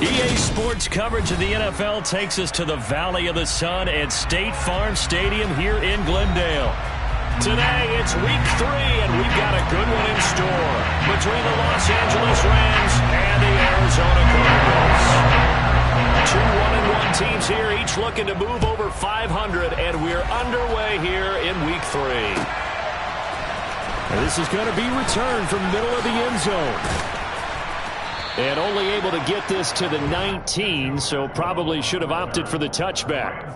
EA Sports coverage of the NFL takes us to the Valley of the Sun at State Farm Stadium here in Glendale. Today, it's week 3, and we've got a good one in store between the Los Angeles Rams and the Arizona Cardinals. 2 1-1 teams here, each looking to move over 500, and we're underway here in week 3. And this is going to be returned from middle of the end zone. And only able to get this to the 19, so probably should have opted for the touchback.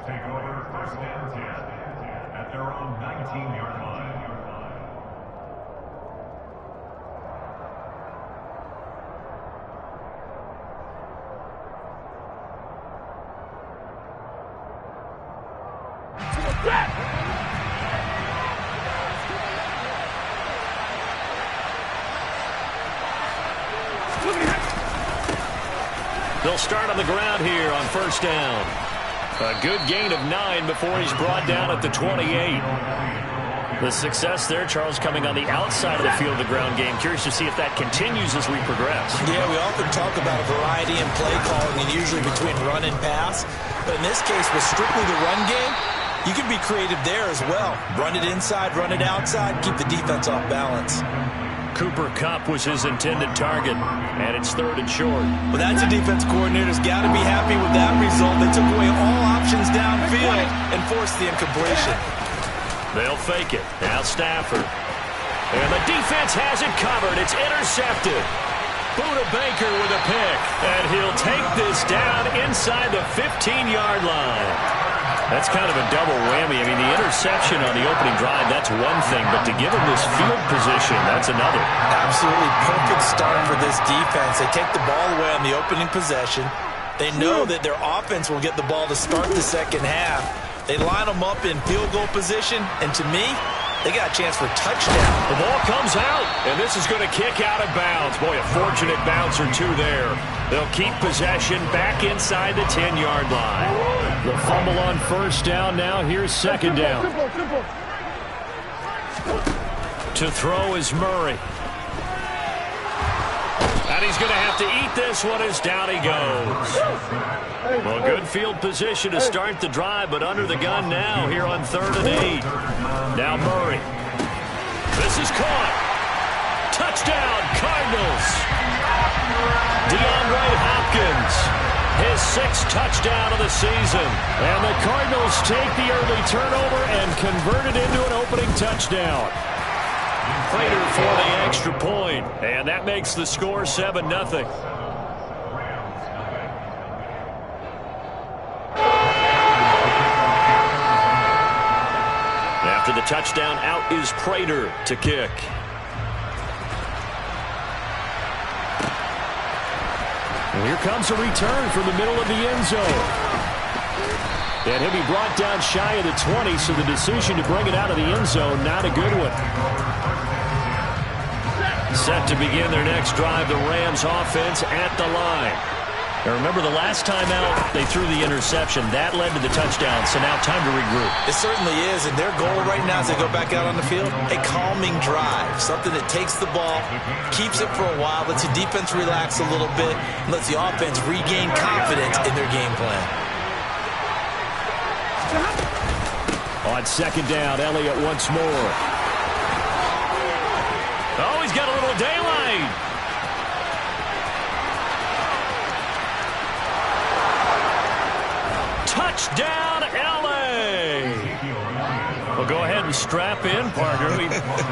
They'll start on the ground here on first down. A good gain of 9 before he's brought down at the 28. The success there, Charles, coming on the outside of the field of the ground game. Curious to see if that continues as we progress. Yeah, we often talk about a variety in play calling and usually between run and pass. But in this case, with strictly the run game, you can be creative there as well. Run it inside, run it outside, keep the defense off balance. Cooper Kupp was his intended target, and it's 3rd and short. Well, that's a defense coordinator's got to be happy with that result. They took away all options downfield and forced the incompletion. They'll fake it. Now Stafford. And the defense has it covered. It's intercepted. Buda Baker with a pick, and he'll take this down inside the 15-yard line. That's kind of a double whammy. I mean, the interception on the opening drive, that's one thing, but to give him this field position, that's another. Absolutely perfect start for this defense. They take the ball away on the opening possession. They know that their offense will get the ball to start the second half. They line them up in field goal position, and to me, they got a chance for a touchdown. The ball comes out, and this is going to kick out of bounds. Boy, a fortunate bounce or two there. They'll keep possession back inside the 10-yard line. The fumble on first down now. Here's second down. To throw is Murray. And he's going to have to eat this one as down he goes. Well, good field position to start the drive, but under the gun now here on 3rd and 8. Now Murray. This is caught. Touchdown, Cardinals. DeAndre Hopkins, his 6th touchdown of the season. And the Cardinals take the early turnover and convert it into an opening touchdown. Prater for the extra point, and that makes the score 7-0. After the touchdown, out is Prater to kick. And here comes a return from the middle of the end zone. And he'll be brought down shy of the 20, so the decision to bring it out of the end zone, not a good one. Set to begin their next drive, the Rams offense at the line. Now remember, the last time out, they threw the interception. That led to the touchdown, so now time to regroup. It certainly is, and their goal right now as they go back out on the field, a calming drive, something that takes the ball, keeps it for a while, lets the defense relax a little bit, lets the offense regain confidence in their game plan. On second down, Elliott once more. Oh, he's got a little daylight. Touchdown, L.A. Well, go ahead and strap in, partner.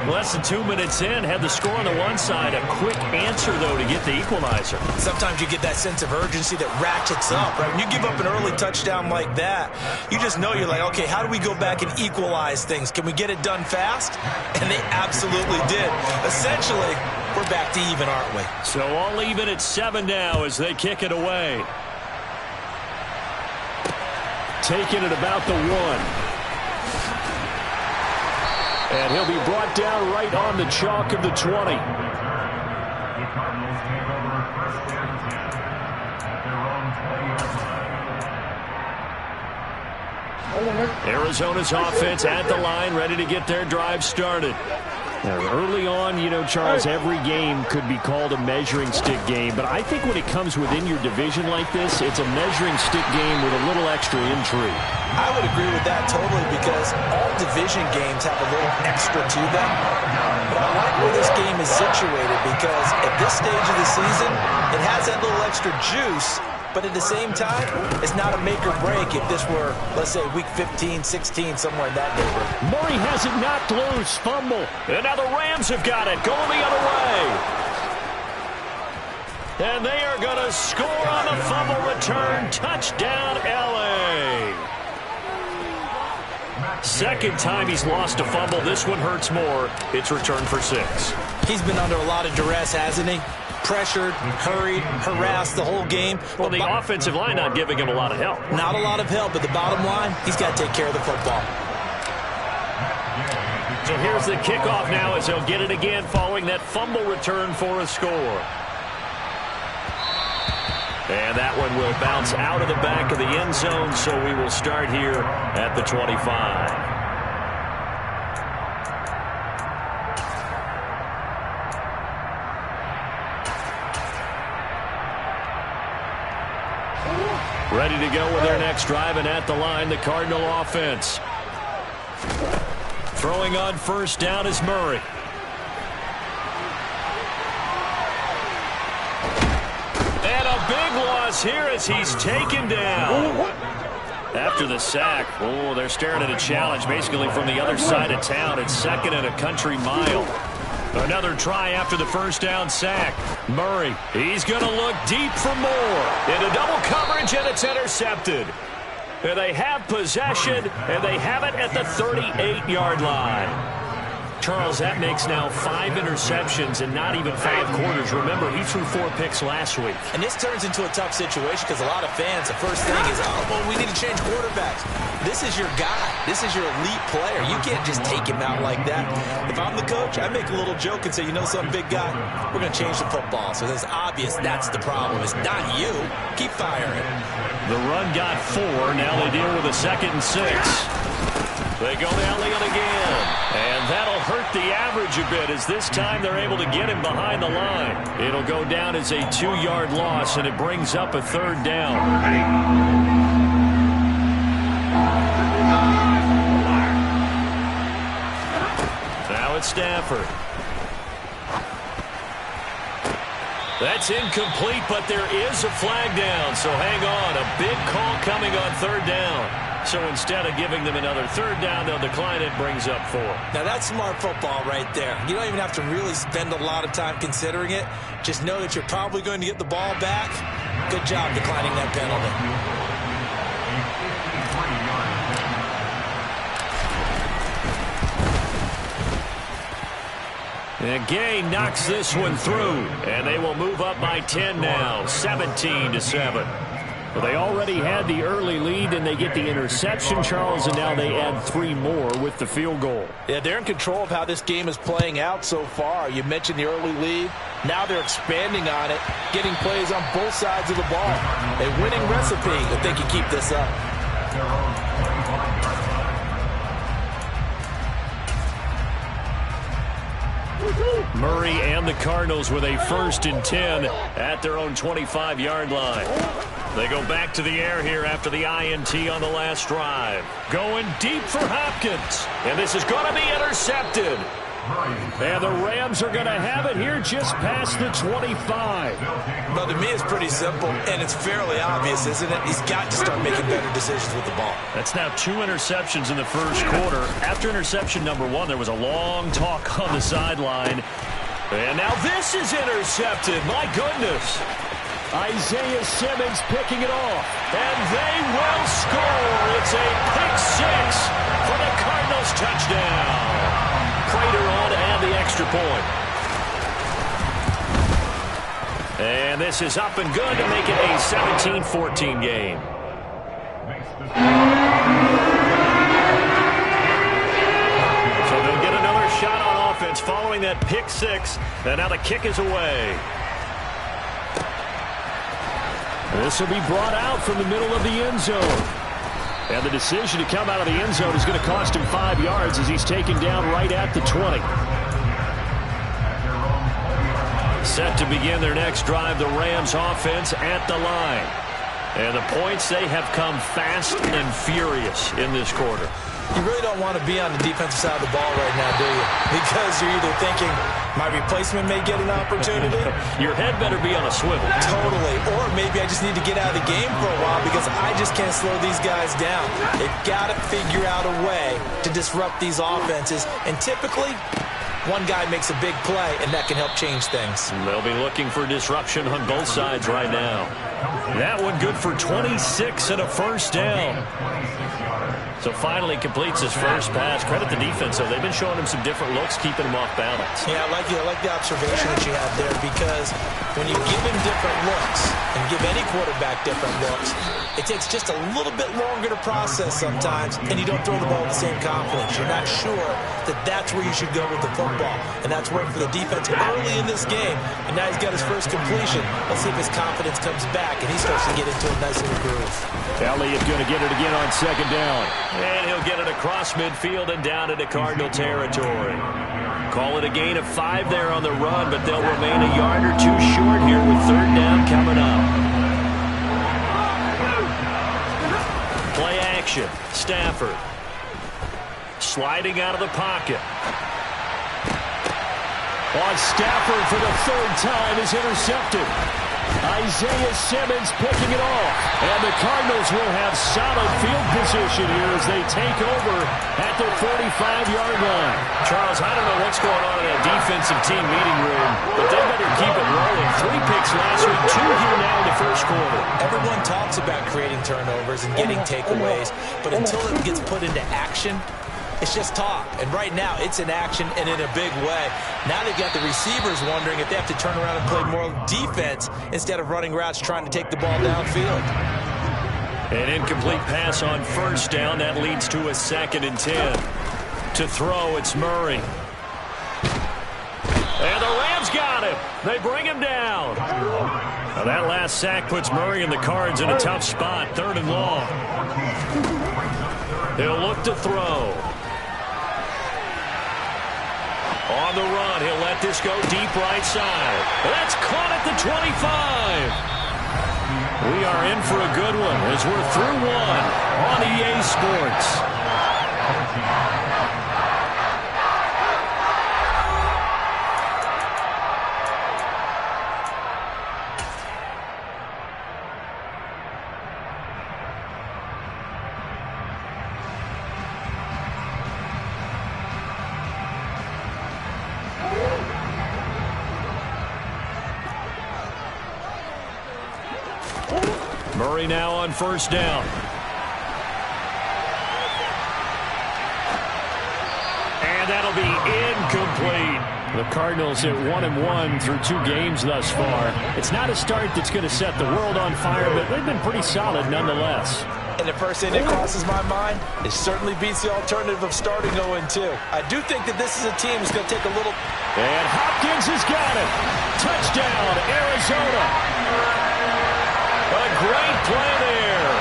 Less than 2 minutes in, had the score on the one side. A quick answer, though, to get the equalizer. Sometimes you get that sense of urgency that ratchets up, right? When you give up an early touchdown like that, you just know you're like, okay, how do we go back and equalize things? Can we get it done fast? And they absolutely did. Essentially, we're back to even, aren't we? So all even at 7 now as they kick it away. Taking it about the 1. And he'll be brought down right on the chalk of the 20. Arizona's offense at the line, ready to get their drive started. Early on, you know, Charles, every game could be called a measuring stick game. But I think when it comes within your division like this, it's a measuring stick game with a little extra intrigue. I would agree with that totally because all division games have a little extra to them. But I like where this game is situated because at this stage of the season, it has that little extra juice. But at the same time, it's not a make or break if this were, let's say, week 15, 16, somewhere in that neighborhood. Murray has it knocked loose. Fumble. And now the Rams have got it. Going the other way. And they are going to score on the fumble return. Touchdown, L.A. Second time he's lost a fumble. This one hurts more. It's returned for 6. He's been under a lot of duress, hasn't he? Pressured, hurried, harassed the whole game. Well, the offensive line not giving him a lot of help. Not a lot of help, but the bottom line, he's got to take care of the football. So here's the kickoff now as he'll get it again following that fumble return for a score. And that one will bounce out of the back of the end zone, so we will start here at the 25. Ready to go with their next drive, and at the line, the Cardinal offense. Throwing on first down is Murray. And a big loss here as he's taken down. After the sack, they're staring at a challenge basically from the other side of town. It's second and a country mile. Another try after the first down sack. Murray, he's going to look deep for more. Into double coverage, and it's intercepted. And they have possession, and they have it at the 38-yard line. Charles, that makes now 5 interceptions and not even 5 quarters. Remember, he threw 4 picks last week. And this turns into a tough situation because a lot of fans, the first thing is, we need to change quarterbacks. This is your guy. This is your elite player. You can't just take him out like that. If I'm the coach, I make a little joke and say, you know something, big guy? We're going to change the football. So it's obvious that's the problem. It's not you. Keep firing. The run got 4. Now they deal with a 2nd and 6. They go to Elliott again. And that'll hurt the average a bit as this time they're able to get him behind the line. It'll go down as a 2-yard loss, and it brings up a 3rd down. Now it's Stafford. That's incomplete, but there is a flag down, so hang on. A big call coming on 3rd down. So instead of giving them another 3rd down, they'll decline it, brings up 4. Now that's smart football right there. You don't even have to really spend a lot of time considering it. Just know that you're probably going to get the ball back. Good job declining that penalty. And Gay knocks this one through, and they will move up by 10 now, 17-7. Well, they already had the early lead, and they get the interception, Charles, and now they add 3 more with the field goal. Yeah, they're in control of how this game is playing out so far. You mentioned the early lead. Now they're expanding on it, getting plays on both sides of the ball. A winning recipe if they can keep this up. Murray and the Cardinals with a 1st and 10 at their own 25-yard line. They go back to the air here after the INT on the last drive. Going deep for Hopkins. And this is going to be intercepted. And the Rams are going to have it here just past the 25. Well, to me, it's pretty simple, and it's fairly obvious, isn't it? He's got to start making better decisions with the ball. That's now 2 interceptions in the first quarter. After interception number 1, there was a long talk on the sideline. And now this is intercepted. My goodness. Isaiah Simmons picking it off. And they will score. It's a pick 6 for the Cardinals touchdown. Prater on to add the extra point. And this is up and good to make it a 17-14 game. So they'll get another shot on offense following that pick 6. And now the kick is away. This will be brought out from the middle of the end zone. And the decision to come out of the end zone is going to cost him 5 yards as he's taken down right at the 20. Set to begin their next drive, the Rams offense at the line. And the points, they have come fast and furious in this quarter. You really don't want to be on the defensive side of the ball right now, do you? Because you're either thinking, my replacement may get an opportunity. Your head better be on a swivel. Totally. Or maybe I just need to get out of the game for a while because I just can't slow these guys down. They've got to figure out a way to disrupt these offenses. And typically, one guy makes a big play, and that can help change things. They'll be looking for disruption on both sides right now. That one good for 26 and a first down. So finally completes his first pass. Credit the defense, though. They've been showing him some different looks, keeping him off balance. Yeah, I like the observation that you had there, because when you give him different looks and give any quarterback different looks, it takes just a little bit longer to process sometimes, and you don't throw the ball with the same confidence. You're not sure that that's where you should go with the football, and that's worked for the defense early in this game, and now he's got his first completion. Let's see if his confidence comes back, and he starts to get into a nice little groove. Elliott going to get it again on second down. And he'll get it across midfield and down into Cardinal territory. Call it a gain of 5 there on the run, but they'll remain a yard or 2 short here with third down coming up. Play action. Stafford. Sliding out of the pocket. On Stafford for the third time is intercepted. Isaiah Simmons picking it off. And the Cardinals will have solid field position here as they take over at the 45-yard line. Charles, I don't know what's going on in that defensive team meeting room, but they better keep it rolling. 3 picks last week, 2 here now in the first quarter. Everyone talks about creating turnovers and getting takeaways, but until it gets put into action, it's just talk. And right now, it's in action and in a big way. Now they've got the receivers wondering if they have to turn around and play more defense instead of running routes trying to take the ball downfield. An incomplete pass on first down. That leads to a 2nd and 10. To throw, it's Murray. And the Rams got him. They bring him down. Now that last sack puts Murray and the Cards in a tough spot. 3rd and long. He'll look to throw. On the run, he'll let this go deep right side. That's caught at the 25. We are in for a good one as we're through one on EA Sports. Murray now on first down. And that'll be incomplete. The Cardinals at 1-1 through 2 games thus far. It's not a start that's going to set the world on fire, but they've been pretty solid nonetheless. And the first thing that crosses my mind, it certainly beats the alternative of starting 0-2. I do think that this is a team that's going to take a little... And Hopkins has got it. Touchdown, Arizona. A great play there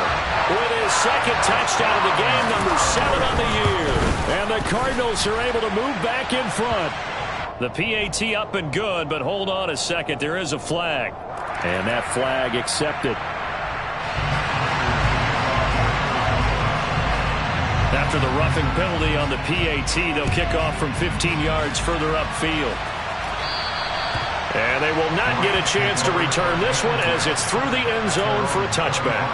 with his 2nd touchdown of the game, number 7 on the year. And the Cardinals are able to move back in front. The PAT up and good, but hold on a second. There is a flag. And that flag accepted. After the roughing penalty on the PAT, they'll kick off from 15 yards further upfield. And they will not get a chance to return this one as it's through the end zone for a touchback.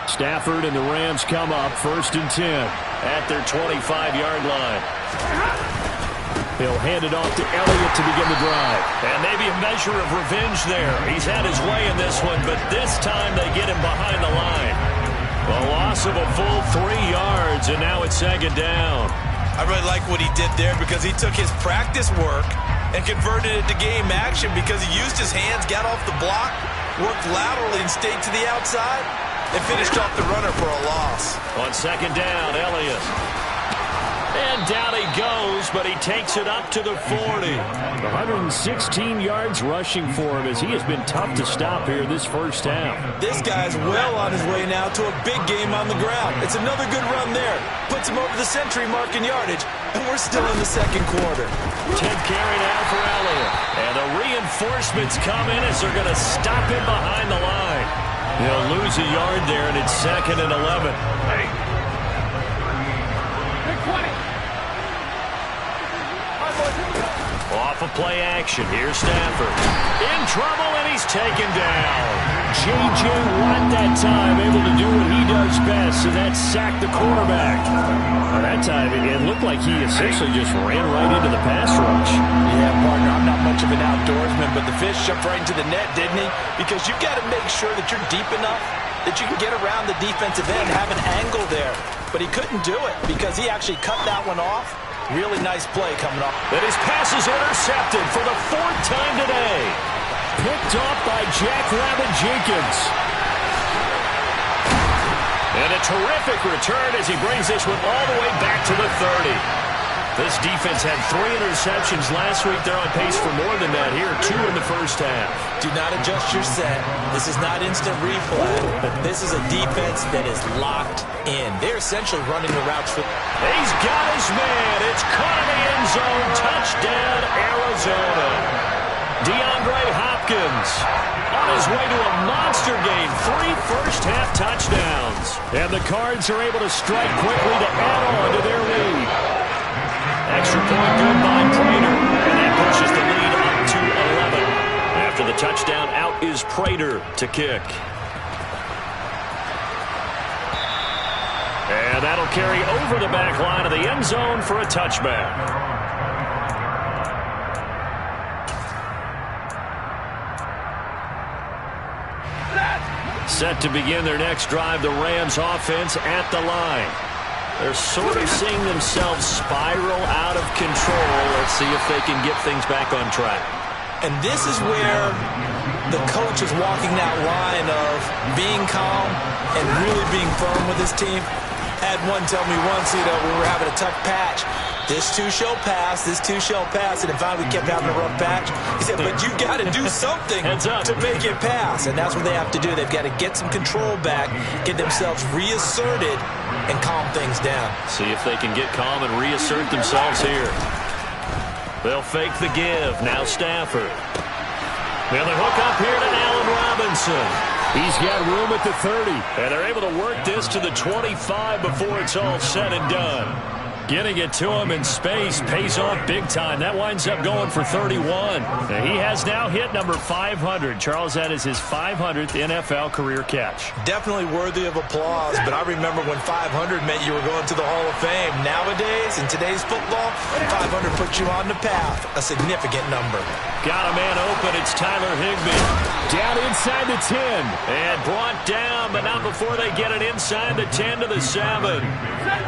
Stafford and the Rams come up 1st and 10 at their 25-yard line. He'll hand it off to Elliott to begin the drive. And maybe a measure of revenge there. He's had his way in this one, but this time they get him behind the line. A loss of a full 3 yards, and now it's 2nd down. I really like what he did there because he took his practice work and converted it to game action because he used his hands, got off the block, worked laterally and stayed to the outside, and finished off the runner for a loss. On 2nd down, Elliott. And down he goes, but he takes it up to the 40. 116 yards rushing for him as he has been tough to stop here this first half. This guy's well on his way now to a big game on the ground. It's another good run there. Puts him over the century mark in yardage, and we're still in the second quarter. 10 carry now for Elliott. And the reinforcements come in as they're going to stop him behind the line. He'll lose a yard there, and it's 2nd and 11. Off of play action. Here's Stafford. In trouble, and he's taken down. J.J. Watt that time able to do what he does best, and that's sack the quarterback. That time, it looked like he essentially just ran right into the pass rush. Yeah, partner, I'm not much of an outdoorsman, but the fish jumped right into the net, didn't he? Because you've got to make sure that you're deep enough that you can get around the defensive end, have an angle there. But he couldn't do it because he actually cut that one off. Really nice play coming off. And his pass is intercepted for the 4th time today. Picked off by Jack Rabbit Jenkins. And a terrific return as he brings this one all the way back to the 30. This defense had 3 interceptions last week. They're on pace for more than that here. 2 in the first half. Do not adjust your set. This is not instant replay, but this is a defense that is locked in. They're essentially running the routes for... He's got his man. It's caught in the end zone. Touchdown, Arizona. DeAndre Hopkins on his way to a monster game. 3 first-half touchdowns. And the Cards are able to strike quickly to add on to their lead. Extra point good by Prater. And that pushes the lead up to 11. After the touchdown, out is Prater to kick. And that'll carry over the back line of the end zone for a touchback. Set to begin their next drive, the Rams offense at the line. They're sort of seeing themselves spiral out of control. Let's see if they can get things back on track. And this is where the coach is walking that line of being calm and really being firm with his team. Had one tell me once, we were having a tough patch. This too shall pass, this too shall pass. And finally we kept having a rough patch. He said, but you've got to do something to make it pass. And that's what they have to do. They've got to get some control back, get themselves reasserted, and calm things down. See if they can get calm and reassert themselves here. They'll fake the give. Now Stafford. Now they hook up here to Allen Robinson. He's got room at the 30. And they're able to work this to the 25 before it's all said and done. Getting it to him in space pays off big time. That winds up going for 31. He has now hit number 500. Charles, that is his 500th NFL career catch. Definitely worthy of applause, but I remember when 500 meant you were going to the Hall of Fame. Nowadays, in today's football, 500 puts you on the path, a significant number. Got a man open. It's Tyler Higbee. Down inside the 10. And brought down, but not before they get it inside the 10 to the 7.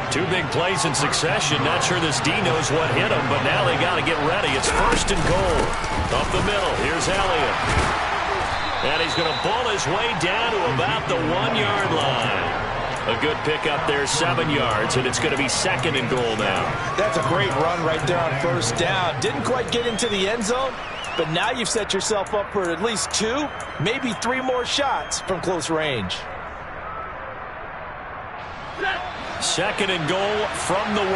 2 big plays in succession. Not sure this D knows what hit him, but now they got to get ready. It's 1st and goal. Up the middle, here's Elliott. And he's going to ball his way down to about the 1-yard line. A good pickup there, 7 yards, and it's going to be 2nd and goal now. That's a great run right there on 1st down. Didn't quite get into the end zone, but now you've set yourself up for at least 2, maybe 3 more shots from close range. 2nd and goal from the 1.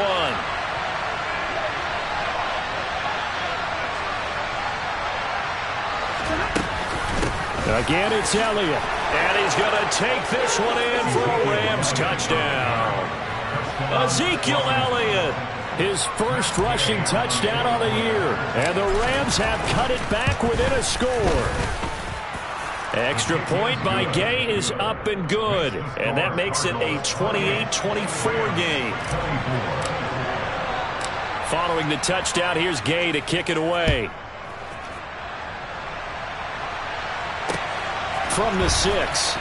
Again, it's Elliott. And he's going to take this one in for a Rams touchdown. Ezekiel Elliott. His first rushing touchdown on the year. And the Rams have cut it back within a score. Extra point by Gay is up and good. And that makes it a 28-24 game. Following the touchdown, here's Gay to kick it away. From the 6.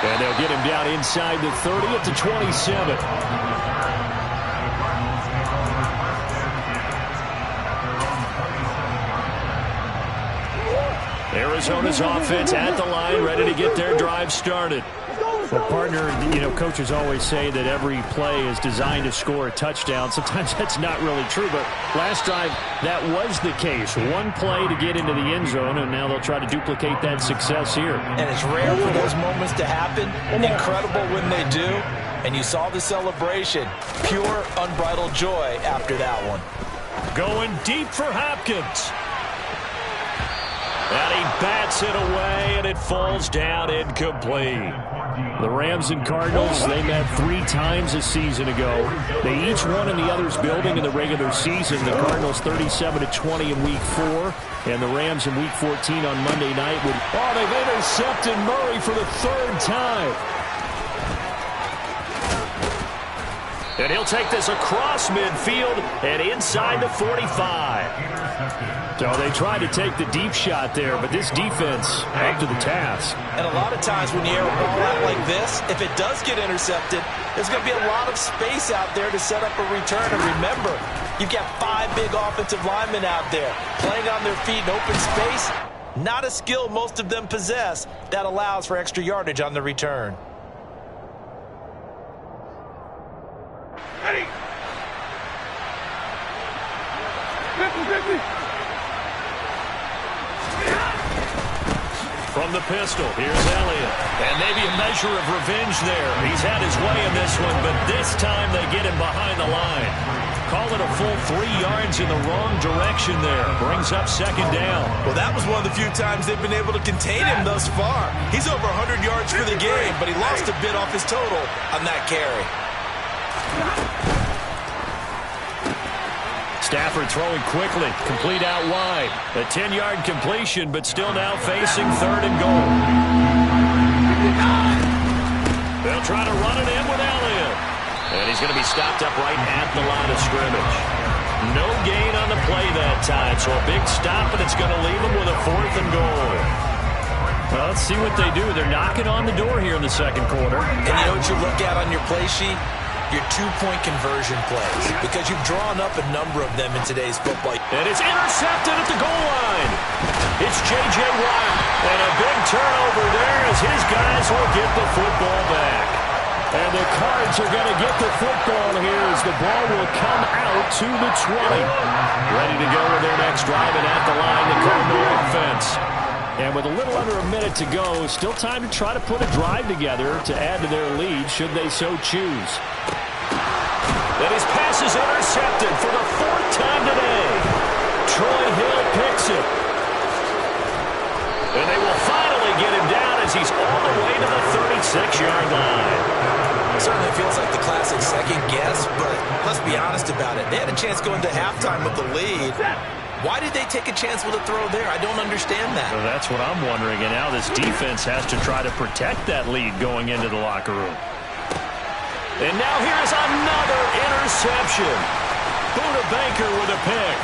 And they'll get him down inside the 30 at the 27. Arizona's offense at the line, ready to get their drive started. Well, partner, coaches always say that every play is designed to score a touchdown. Sometimes that's not really true, but last drive, that was the case. One play to get into the end zone, and now they'll try to duplicate that success here. And it's rare for those moments to happen. Incredible when they do. And you saw the celebration. Pure, unbridled joy after that one. Going deep for Hopkins. And he bats it away, and it falls down incomplete. The Rams and Cardinals, they met 3 times a season ago. They each won in the other's building in the regular season. The Cardinals 37-20 in Week 4, and the Rams in Week 14 on Monday night. They've intercepted Murray for the 3rd time. And he'll take this across midfield and inside the 45. So they tried to take the deep shot there, but this defense up to the task. And a lot of times when you air a ball out like this, if it does get intercepted, there's going to be a lot of space out there to set up a return. And remember, you've got 5 big offensive linemen out there playing on their feet in open space. Not a skill most of them possess that allows for extra yardage on the return. From the pistol, here's Elliott. And maybe a measure of revenge there. He's had his way in this one, but this time they get him behind the line. Call it a full 3 yards in the wrong direction there. Brings up 2nd down. Well, that was one of the few times they've been able to contain him thus far. He's over 100 yards for the game, but he lost a bit off his total on that carry. Stafford throwing quickly, complete out wide. A 10-yard completion, but still now facing 3rd and goal. They'll try to run it in with Elliott. And he's going to be stopped up right at the line of scrimmage. No gain on the play that time, so a big stop, and it's going to leave him with a 4th and goal. Well, let's see what they do. They're knocking on the door here in the 2nd quarter. And you know what you look at on your play sheet? Your 2-point conversion plays, because you've drawn up a number of them in today's football. And it's intercepted at the goal line. It's J.J. Watt. And a big turnover there as his guys will get the football back. And the Cards are going to get the football here as the ball will come out to the 20. Ready to go with their next drive, and at the line, the Cardinal offense. And with a little under a minute to go, still time to try to put a drive together to add to their lead should they so choose. And his pass is intercepted for the 4th time today. Troy Hill picks it. And they will finally get him down as he's all the way to the 36-yard line. It certainly feels like the classic second guess, but let's be honest about it. They had a chance going to halftime with the lead. Why did they take a chance with a throw there? I don't understand that. Well, that's what I'm wondering. And now this defense has to try to protect that lead going into the locker room. And now here's another interception. Buda Baker with a pick.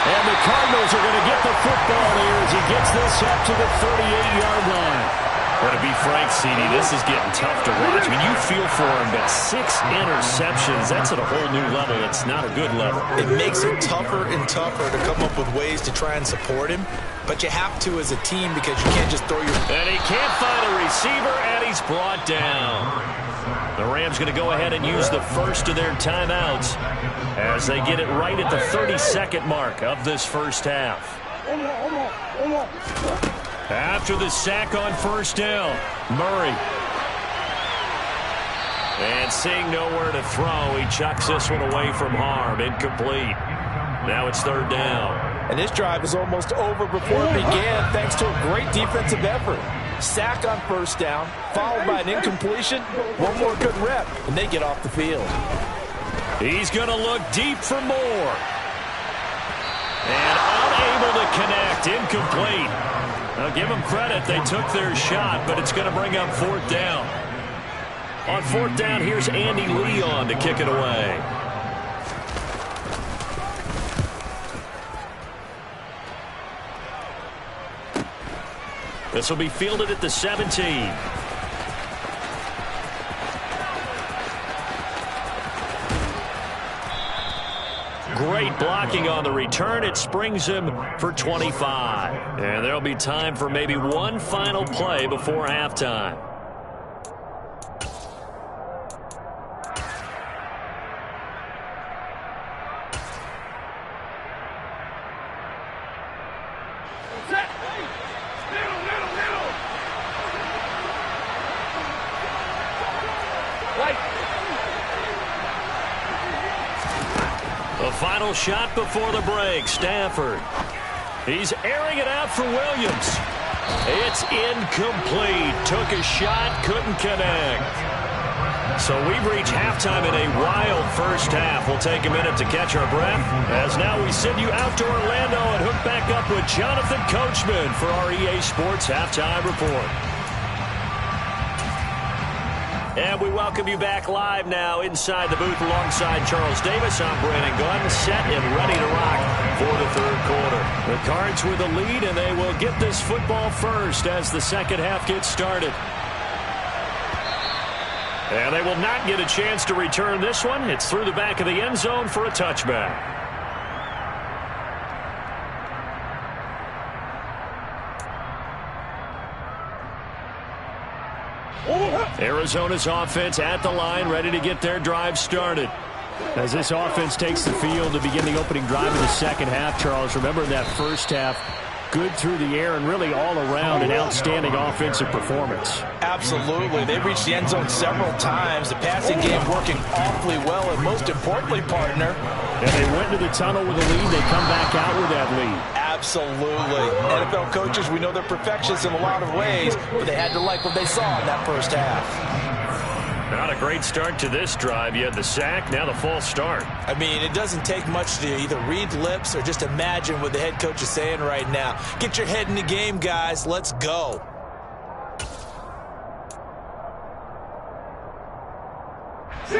And the Cardinals are going to get the football here as he gets this up to the 38-yard line. But to be frank, CD, this is getting tough to watch. I mean, you feel for him, but 6 interceptions, that's at a whole new level. It's not a good level. It makes it tougher and tougher to come up with ways to try and support him. But you have to as a team because you can't just throw your... And he can't find a receiver, and he's brought down. The Rams going to go ahead and use the first of their timeouts as they get it right at the 32nd mark of this first half. After the sack on 1st down, Murray. And seeing nowhere to throw, he chucks this one away from harm. Incomplete. Now it's 3rd down. And this drive is almost over before it began thanks to a great defensive effort. Sack on 1st down, followed by an incompletion. One more good rep, and they get off the field. He's going to look deep for more. And unable to connect. Incomplete. Now give them credit. They took their shot, but it's going to bring up 4th down. On 4th down, here's Andy Leon to kick it away. This will be fielded at the 17. great blocking on the return. It springs him for 25. And there'll be time for maybe one final play before halftime. The final shot before the break, Stafford. He's airing it out for Williams. It's incomplete. Took a shot, couldn't connect. So we've reached halftime in a wild first half. We'll take a minute to catch our breath as now we send you out to Orlando and hook back up with Jonathan Coachman for our EA Sports Halftime Report. And we welcome you back live now inside the booth alongside Charles Davis. I'm Brandon Gunn, set and ready to rock for the third quarter. The Cards with the lead, and they will get this football first as the second half gets started. And they will not get a chance to return this one. It's through the back of the end zone for a touchback. Arizona's offense at the line, ready to get their drive started. As this offense takes the field to begin the opening drive of the second half, Charles, remember in that first half, good through the air and really all around an outstanding offensive performance. Absolutely. They reached the end zone several times. The passing game working awfully well, and most importantly, partner. And they went to the tunnel with a lead. They come back out with that lead. Absolutely. NFL coaches, we know they're perfectionists in a lot of ways, but they had to like what they saw in that first half. Not a great start to this drive. You had the sack, now the false start. I mean, it doesn't take much to either read lips or just imagine what the head coach is saying right now. Get your head in the game, guys. Let's go.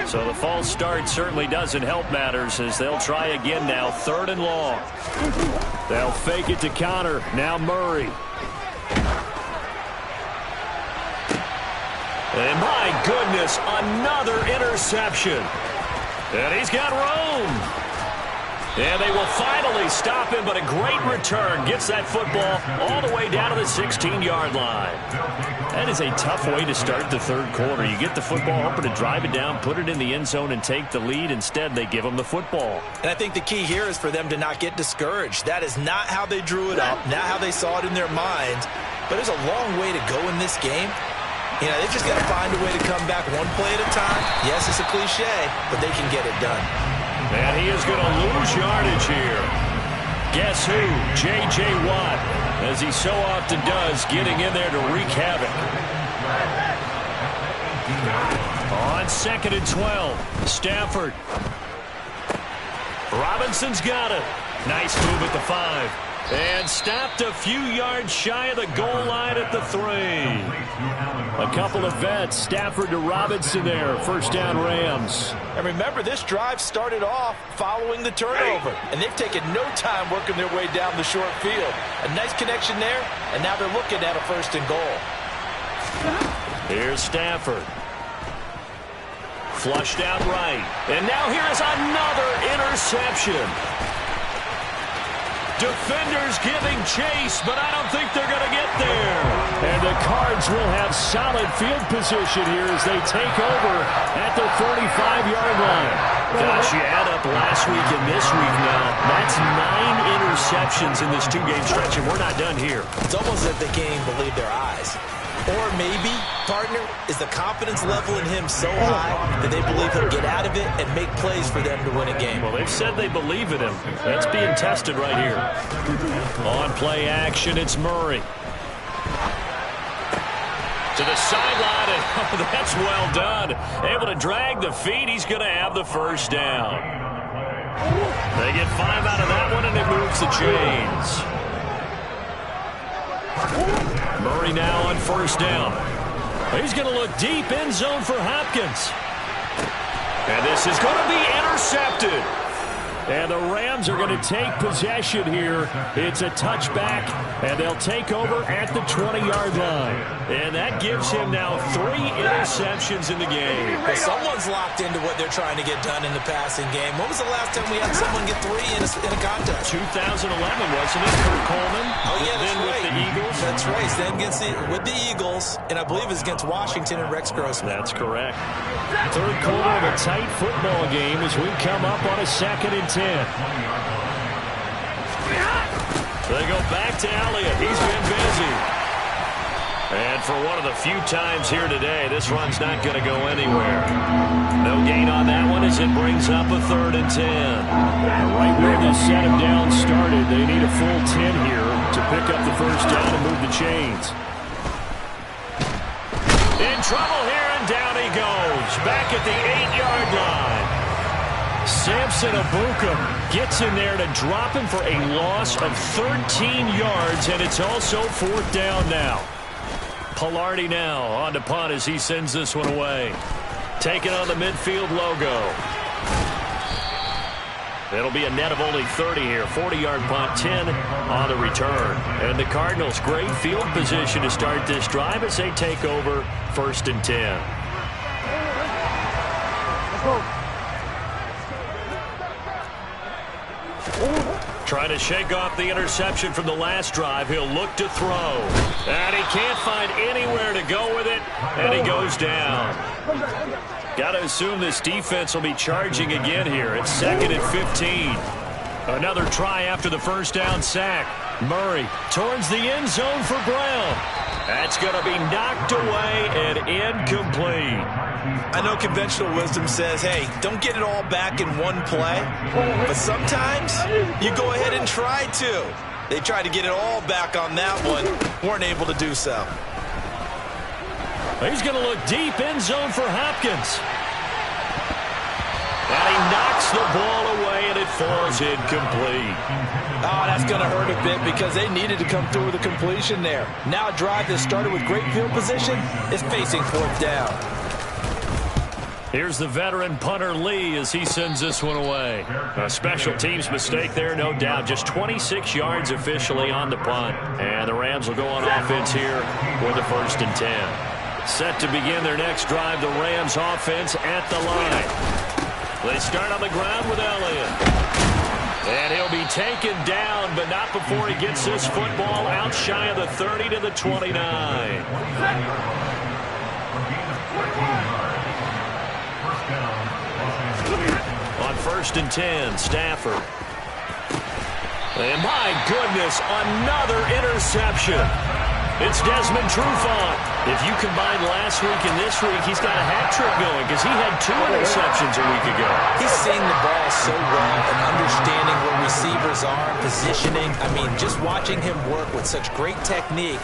So the false start certainly doesn't help matters as they'll try again now, third and long. They'll fake it to Connor. Now Murray. And my goodness, another interception. And he's got room. And they will finally stop him, but a great return gets that football all the way down to the 16-yard line. That is a tough way to start the third quarter. You get the football, hoping to drive it down, put it in the end zone, and take the lead. Instead, they give them the football. And I think the key here is for them to not get discouraged. That is not how they drew it up, not how they saw it in their minds. But there's a long way to go in this game. You know, they just got to find a way to come back one play at a time. Yes, it's a cliche, but they can get it done. And he is going to lose yardage here. Guess who? J.J. Watt, as he so often does, getting in there to wreak havoc. On 2nd and 12, Stafford. Robinson's got it. Nice move at the 5. And stopped a few yards shy of the goal line at the 3. A couple of vets, Stafford to Robinson there. First down, Rams. And remember, this drive started off following the turnover. And they've taken no time working their way down the short field. A nice connection there, and now they're looking at a 1st and goal. Here's Stafford. Flushed out right. And now here is another interception. Defenders giving chase, but I don't think they're going to get there. And the Cards will have solid field position here as they take over at the 45-yard line. Gosh, you add up last week and this week now. That's 9 interceptions in this 2-game stretch, and we're not done here. It's almost as if they can't even believe their eyes. Or maybe, partner, is the confidence level in him so high that they believe he'll get out of it and make plays for them to win a game. Well, they've said they believe in him. That's being tested right here. On play action, it's Murray. To the sideline, and oh, that's well done. Able to drag the feet. He's going to have the first down. They get 5 out of that one, and it moves the chains. Murray now on 1st down. He's going to look deep end zone for Hopkins. And this is going to be intercepted. And the Rams are going to take possession here. It's a touchback, and they'll take over at the 20-yard line. And that gives him now 3 interceptions in the game. Well, someone's locked into what they're trying to get done in the passing game. When was the last time we had someone get 3 in a contest? 2011, wasn't it, Kurt Coleman? Oh, yeah, that's then right. With the Eagles. That's right. Then with the Eagles, and I believe it's against Washington and Rex Grossman. That's correct. Third quarter of a tight football game as we come up on a 2nd and 10. They go back to Elliott. He's been busy. And for one of the few times here today, this run's not going to go anywhere. No gain on that one as it brings up a 3rd and 10. Right where this set of downs started, they need a full 10 here to pick up the first down and move the chains. In trouble here, and down he goes. Back at the 8-yard line. Samson Abuka gets in there to drop him for a loss of 13 yards, and it's also 4th down now. Pilardi now on to punt as he sends this one away. Taking on the midfield logo. It'll be a net of only 30 here. 40-yard punt, 10 on the return. And the Cardinals, great field position to start this drive as they take over 1st and 10. Trying to shake off the interception from the last drive. He'll look to throw. And he can't find anywhere to go with it. And he goes down. Got to assume this defense will be charging again here. It's 2nd and 15. Another try after the first down sack. Murray towards the end zone for Brown. That's going to be knocked away and incomplete. I know conventional wisdom says, hey, don't get it all back in one play. But sometimes you go ahead and try to. They tried to get it all back on that one. Weren't able to do so. He's going to look deep end zone for Hopkins. And he knocks the ball away, and it falls incomplete. Oh, that's going to hurt a bit because they needed to come through with a completion there. Now a drive that started with great field position is facing 4th down. Here's the veteran punter Lee as he sends this one away. A special teams mistake there, no doubt. Just 26 yards officially on the punt. And the Rams will go on offense here with the 1st and 10. Set to begin their next drive, the Rams offense at the line. They start on the ground with Elliott. And he'll be taken down, but not before he gets this football out shy of the 30 to the 29. On 1st and 10, Stafford. And my goodness, another interception. It's Desmond Trufant. If you combine last week and this week, he's got a hat trick going because he had 2 interceptions a week ago. He's seeing the ball so well and understanding where receivers are, positioning. I mean, just watching him work with such great technique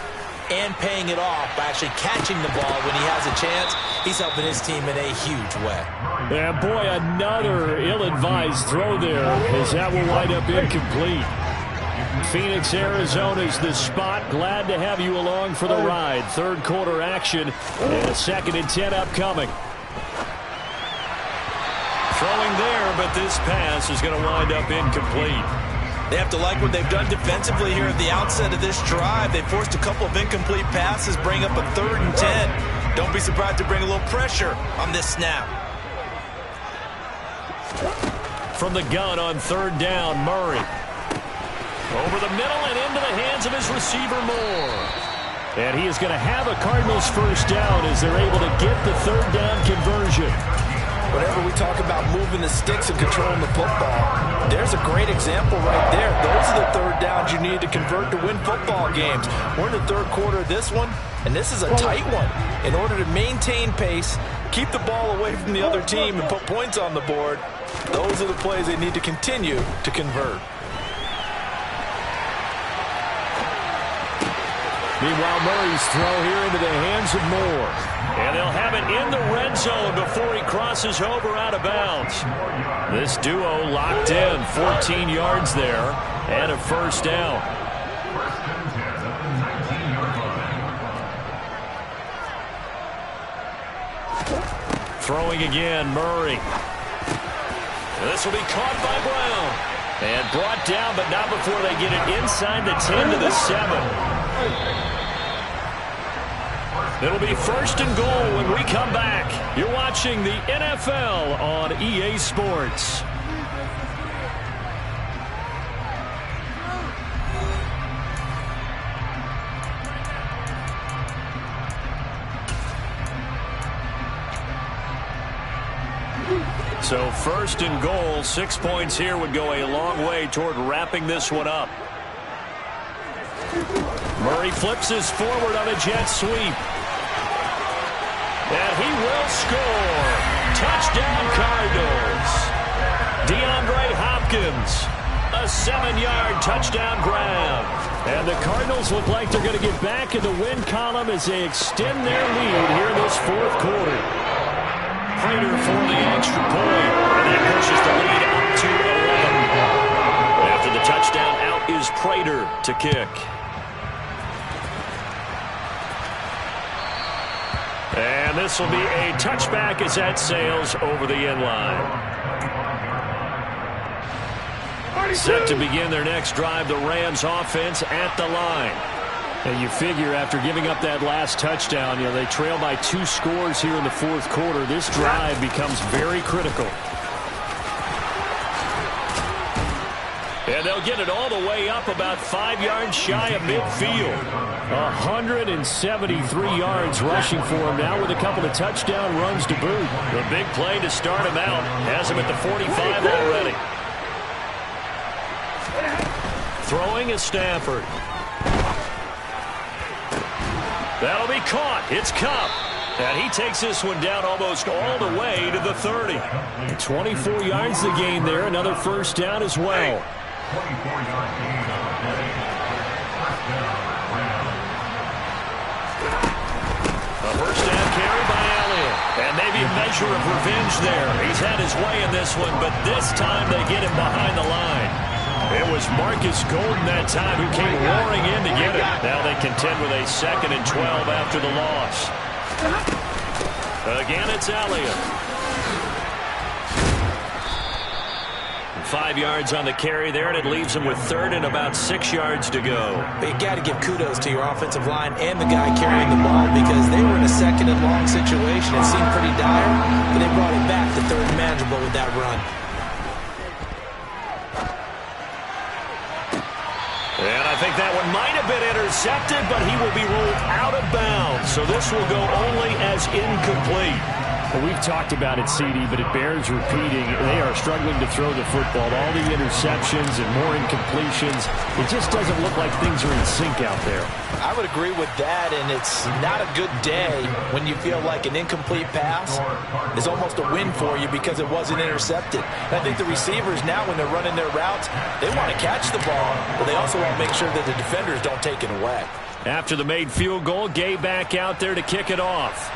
and paying it off by actually catching the ball when he has a chance, he's helping his team in a huge way. Yeah, boy, another ill-advised throw there as that will wind up incomplete. Phoenix, Arizona is the spot. Glad to have you along for the ride. 3rd quarter action and a 2nd and 10 upcoming. Throwing there, but this pass is going to wind up incomplete. They have to like what they've done defensively here at the outset of this drive. They forced a couple of incomplete passes, bring up a 3rd and 10. Don't be surprised to bring a little pressure on this snap. From the gun on 3rd down, Murray. Over the middle and into the hands of his receiver Moore. And he is going to have a Cardinals first down as they're able to get the 3rd down conversion. Whenever we talk about moving the sticks and controlling the football, there's a great example right there. Those are the 3rd downs you need to convert to win football games. We're in the 3rd quarter of this one, and this is a tight one. In order to maintain pace, keep the ball away from the other team, and put points on the board, those are the plays they need to continue to convert. Meanwhile, Murray's throw here into the hands of Moore. And they'll have it in the red zone before he crosses over out of bounds. This duo locked in, 14 yards there, and a first down. Throwing again, Murray. This will be caught by Brown. And brought down, but not before they get it inside the 10 to the 7. It'll be 1st and goal when we come back. You're watching the NFL on EA Sports. So 1st and goal, 6 points here would go a long way toward wrapping this one up. Murray flips his forward on a jet sweep. And he will score. Touchdown Cardinals. DeAndre Hopkins, a 7-yard touchdown grab. And the Cardinals look like they're going to get back in the win column as they extend their lead here in this 4th quarter. Prater for the extra point, and that pushes the lead up to 11. After the touchdown, out is Prater to kick. And this will be a touchback as that sails over the end line. Set to begin their next drive, the Rams offense at the line. And you figure after giving up that last touchdown, they trail by 2 scores here in the 4th quarter. This drive becomes very critical. And they'll get it all the way up about 5 yards shy of midfield. 173 yards rushing for him now with a couple of touchdown runs to boot. The big play to start him out has him at the 45 already. Throwing is Stafford. That'll be caught. It's Kupp. And he takes this one down almost all the way to the 30. 24 yards the gain there. Another 1st down as well. A 1st down carry by Elliott. And maybe a measure of revenge there. He's had his way in this one, but this time they get him behind the line. It was Marcus Golden that time who came roaring in to get it. Now they contend with a 2nd and 12 after the loss. Again, it's Elliott. 5 yards on the carry there, and it leaves them with 3rd and about 6 yards to go. But you got to give kudos to your offensive line and the guy carrying the ball because they were in a 2nd and long situation. It seemed pretty dire, but they brought it back to 3rd and manageable with that run. And I think that one might have been intercepted, but he will be ruled out of bounds. So this will go only as incomplete. Well, we've talked about it, CD, but it bears repeating. They are struggling to throw the football. All the interceptions and more incompletions. It just doesn't look like things are in sync out there. I would agree with that, and it's not a good day when you feel like an incomplete pass is almost a win for you because it wasn't intercepted. And I think the receivers now, when they're running their routes, they want to catch the ball, but they also want to make sure that the defenders don't take it away. After the made field goal, Gay back out there to kick it off.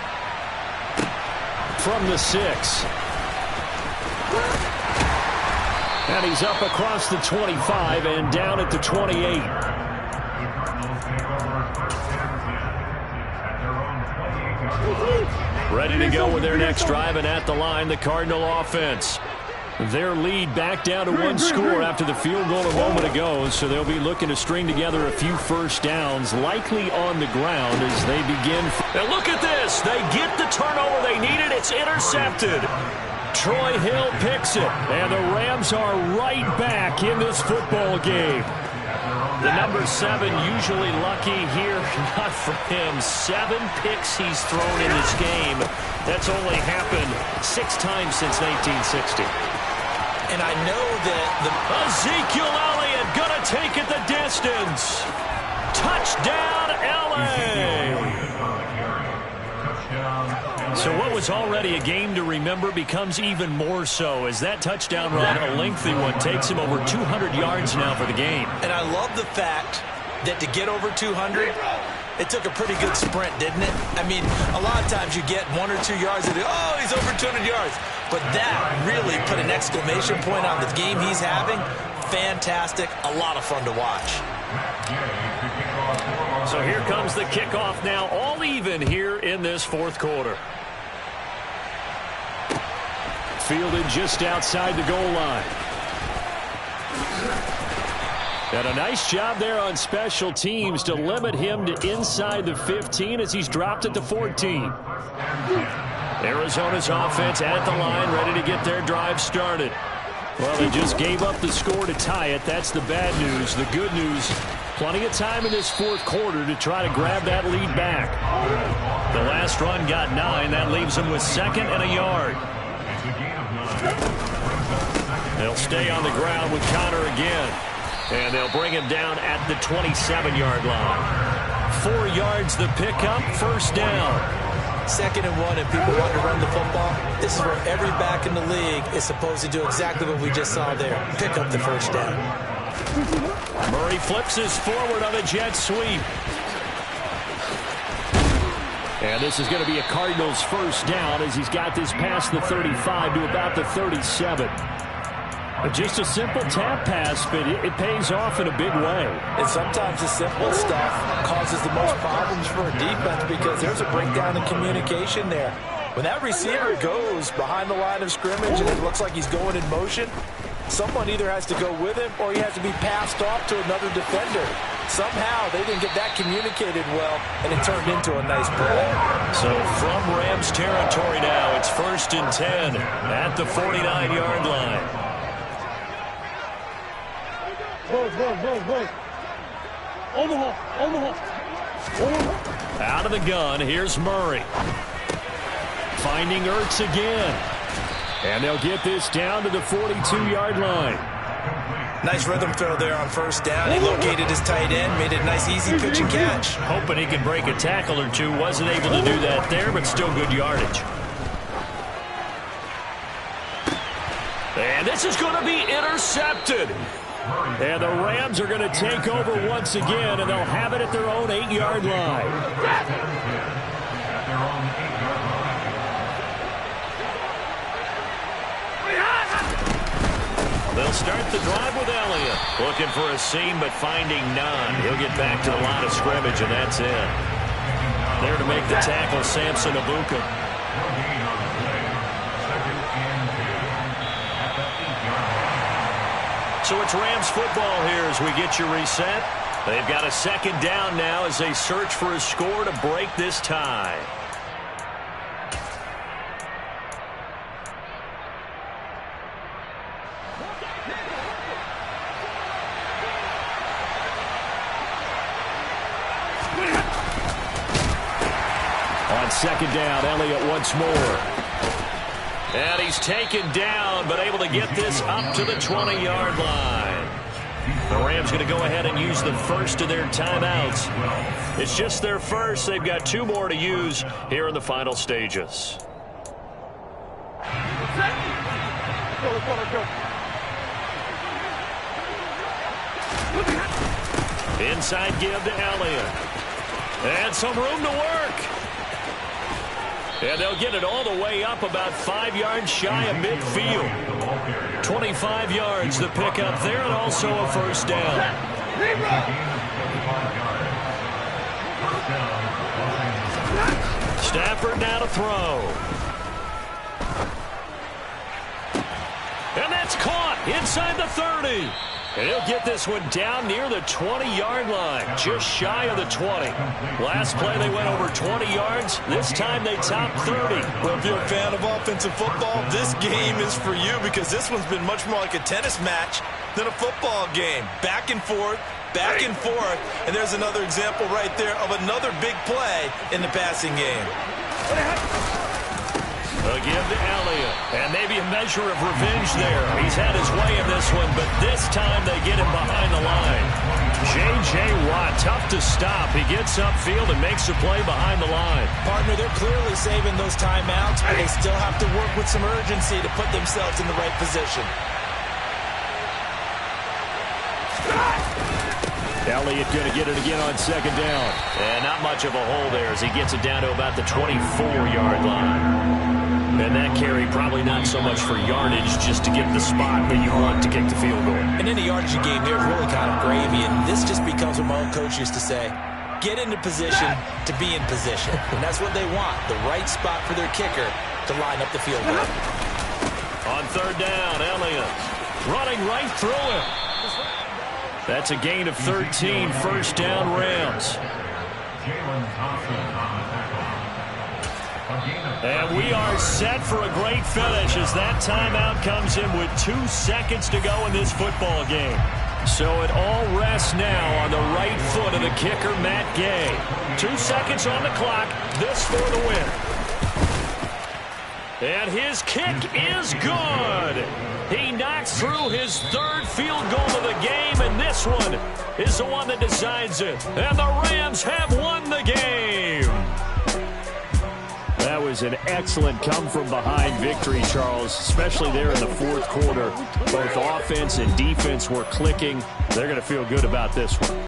From the 6. And he's up across the 25 and down at the 28. Ready to go with their next drive, and at the line, the Cardinal offense. Their lead back down to 1 score after the field goal a moment ago, so they'll be looking to string together a few 1st downs, likely on the ground as they begin. And look at this. They get the turnover they needed. It's intercepted. Troy Hill picks it, and the Rams are right back in this football game. The number 7 usually lucky here. Not for him. 7 picks he's thrown in this game. That's only happened 6 times since 1960. And I know that Ezekiel Elliott gonna take it the distance. Touchdown, LA! So what was already a game to remember becomes even more so as that touchdown run, a lengthy one, takes him over 200 yards now for the game. And I love the fact that to get over 200, it took a pretty good sprint, didn't it? I mean, a lot of times you get 1 or 2 yards and oh, he's over 200 yards. But that really put an exclamation point on the game he's having. Fantastic. A lot of fun to watch. So here comes the kickoff now, all even here in this 4th quarter. fielded just outside the goal line. And a nice job there on special teams to limit him to inside the 15 as he's dropped it to 14. Arizona's offense at the line, ready to get their drive started. Well, they just gave up the score to tie it. That's the bad news. The good news, plenty of time in this fourth quarter to try to grab that lead back. The last run got 9. That leaves them with 2nd and a yard. They'll stay on the ground with Connor again. And they'll bring him down at the 27-yard line. 4 yards the pickup, first down. 2nd and 1, and people want to run the football. This is where every back in the league is supposed to do exactly what we just saw there. Pick up the first down. Murray flips his forward on a jet sweep. And this is going to be a Cardinals first down as he's got this past the 35 to about the 37. Just a simple tap pass, but it pays off in a big way. And sometimes the simple stuff causes the most problems for a defense because there's a breakdown in communication there. When that receiver goes behind the line of scrimmage and it looks like he's going in motion, someone either has to go with him or he has to be passed off to another defender. Somehow they didn't get that communicated well, and it turned into a nice play. So from Rams territory now, it's 1st and 10 at the 49-yard line. Out of the gun, here's Murray. Finding Ertz again. And they'll get this down to the 42-yard line. Nice rhythm throw there on first down. He located his tight end, made it a nice easy pitch and catch. Hoping he could break a tackle or two. Wasn't able to do that there, but still good yardage. And this is going to be intercepted. And the Rams are going to take over once again, and they'll have it at their own 8-yard line. They'll start the drive with Elliott. Looking for a seam, but finding none. He'll get back to the line of scrimmage, and that's it. There to make the tackle, Samson Ibuka. So it's Rams football here as we get you reset. They've got a 2nd down now as they search for a score to break this tie. On 2nd down, Elliott once more. And he's taken down, but able to get this up to the 20-yard line. The Rams going to go ahead and use the first of their timeouts. It's just their first. They've got 2 more to use here in the final stages. Inside give to Elliott. And some room to work. And they'll get it all the way up about 5 yards shy of midfield. 25 yards the pickup there, and also a first down. Stafford now to throw. And that's caught inside the 30. And he'll get this one down near the 20-yard line, just shy of the 20. Last play, they went over 20 yards. This time, they topped 30. Well, if you're a fan of offensive football, this game is for you because this one's been much more like a tennis match than a football game. Back and forth, and there's another example right there of another big play in the passing game. Again to Elliott, and maybe a measure of revenge there. He's had his way in this one, but this time they get him behind the line. J.J. Watt, tough to stop. He gets upfield and makes a play behind the line. Partner, they're clearly saving those timeouts, but they still have to work with some urgency to put themselves in the right position. Elliott going to get it again on 2nd down. And not much of a hole there as he gets it down to about the 24-yard line. And that carry probably not so much for yardage, just to get the spot that you want to kick the field goal. And any yardage game there is really kind of gravy, and this just becomes what my old coach used to say. Get into position to be in position. And that's what they want, the right spot for their kicker to line up the field goal. On third down, Elliott running right through him. That's a gain of 13, first down Rams. And we are set for a great finish as that timeout comes in with 2 seconds to go in this football game. So it all rests now on the right foot of the kicker, Matt Gay. 2 seconds on the clock, this for the win. And his kick is good. He knocks through his 3rd field goal of the game, and this one is the one that decides it. And the Rams have won the game. That was an excellent come-from-behind victory, Charles, especially there in the 4th quarter. Both offense and defense were clicking. They're going to feel good about this one.